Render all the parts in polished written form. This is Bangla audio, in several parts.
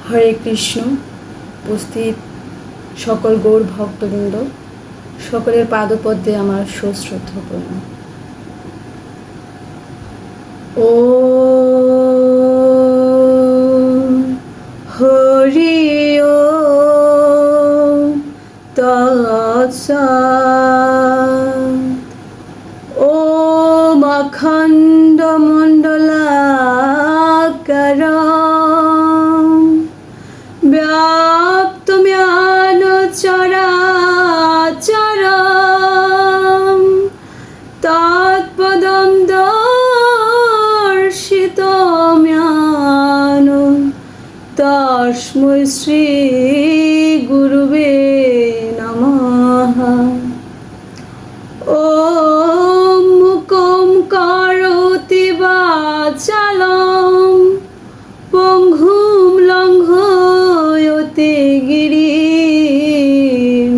হরে কৃষ্ণ। উপস্থিত সকল গৌর ভক্তবৃন্দ, সকলের পাদপদ্মে আমার সশ্রদ্ধ প্রণাম। ও হরি ও তৎসৎ। ওম অখণ্ড মণ্ডলাকারম ব্যাপ্তম্যেন চরাচরম তৎপদং দর্শিতম্যেন তস্मै শ্রী গুরুবে নমঃ। ওম মুকং করোতি বাচালং পঙ্গুম লঙ্ঘয়তে গিরিম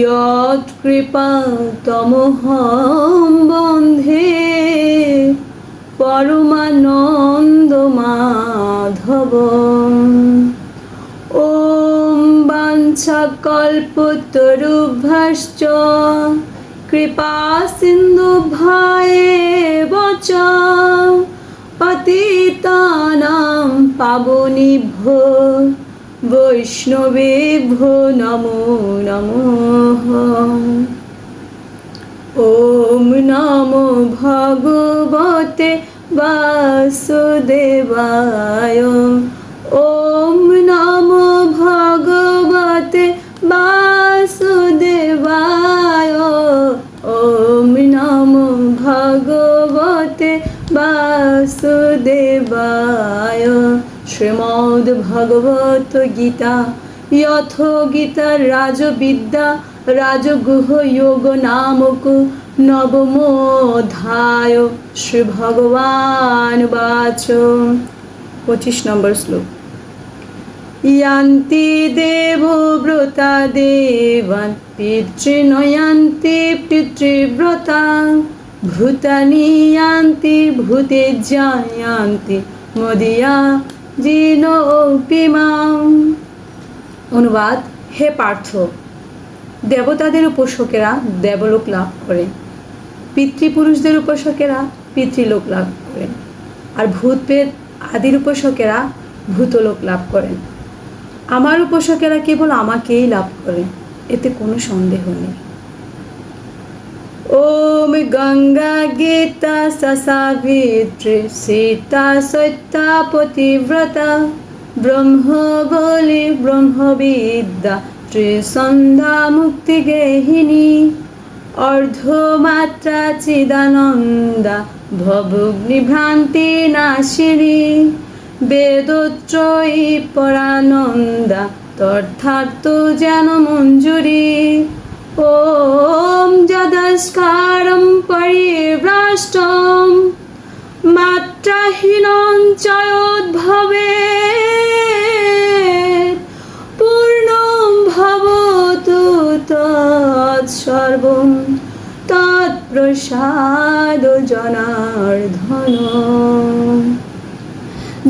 যৎকৃপাতমহং বন্দে পরমানন্দমাধবম। ওম বাঞ্ছাকল্পতরুভ্যশ্চ কৃপা সিন্ধুভ্যেব চ পতিতানাং পাবনেভ্যো বৈষ্ণবেভ্যো নমো নমঃ। ওম নমো ভগবতে বাসুদেবায়। ওম নমো ভগবতে বাসুদেবায়। ওম নমো ভগবতে বাসুদেবায়। শ্রীমদ্ ভগবত গীতা যথ গীতা রাজবিদ্যা রাজগুহ যোগ নামক নবমোऽধ্যায়। শ্রী ভগবান বাচ। 25 নম্বর শ্লোক। ইয়ান্তি দেবব্রতা দেবান পিতৃনয়ান্তি পিতৃব্রতা ভূতানি ইয়ান্তি ভূতেজ্যা ইয়ান্তি মদিয়া জিনোপিমাম। অনুবাদ: হে পার্থ, দেবতাদের উপাসকেরা দেবলোক লাভ করে, পিতৃপুরুষদের উপাসকেরা পিতৃলোক লাভ করেন, আর ভূত প্রেত আদির উপাসকেরা ভূতলোক লাভ করেন। আমার উপাসকেরা কেবল আমাকেই লাভ করে, এতে কোনো সন্দেহ নেই। ওম গঙ্গা গীতা সাবিত্রী সীতা সত্যা পতিব্রতা ব্রহ্ম বলি ব্রহ্মবিদ্যা ত্রিসন্ধ্যা মুক্তি গেহিনী অর্ধমাত্রা চিদানন্দা ভবগ্নিভ্রান্তি নাশিনী বেদত্রয়ী পরানন্দা তথার্থ যেন মঞ্জুরি। ওম যদস্কারম পরিভ্রষ্টম মাত্রাহীনং চয়োদ্ভবেৎ পূর্ণং ভবতু তৎসর্বং তৎপ্রসাদ জনার্দন।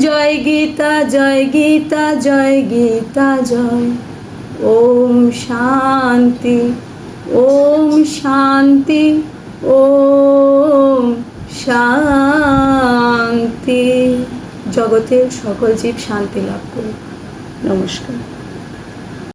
জয় গীতা, জয় গীতা, জয় গীতা জয়। ওম শান্তি, ওম শান্তি, ওম শান্তি। জগতের সকল জীব শান্তি লাভ করুক। নমস্কার।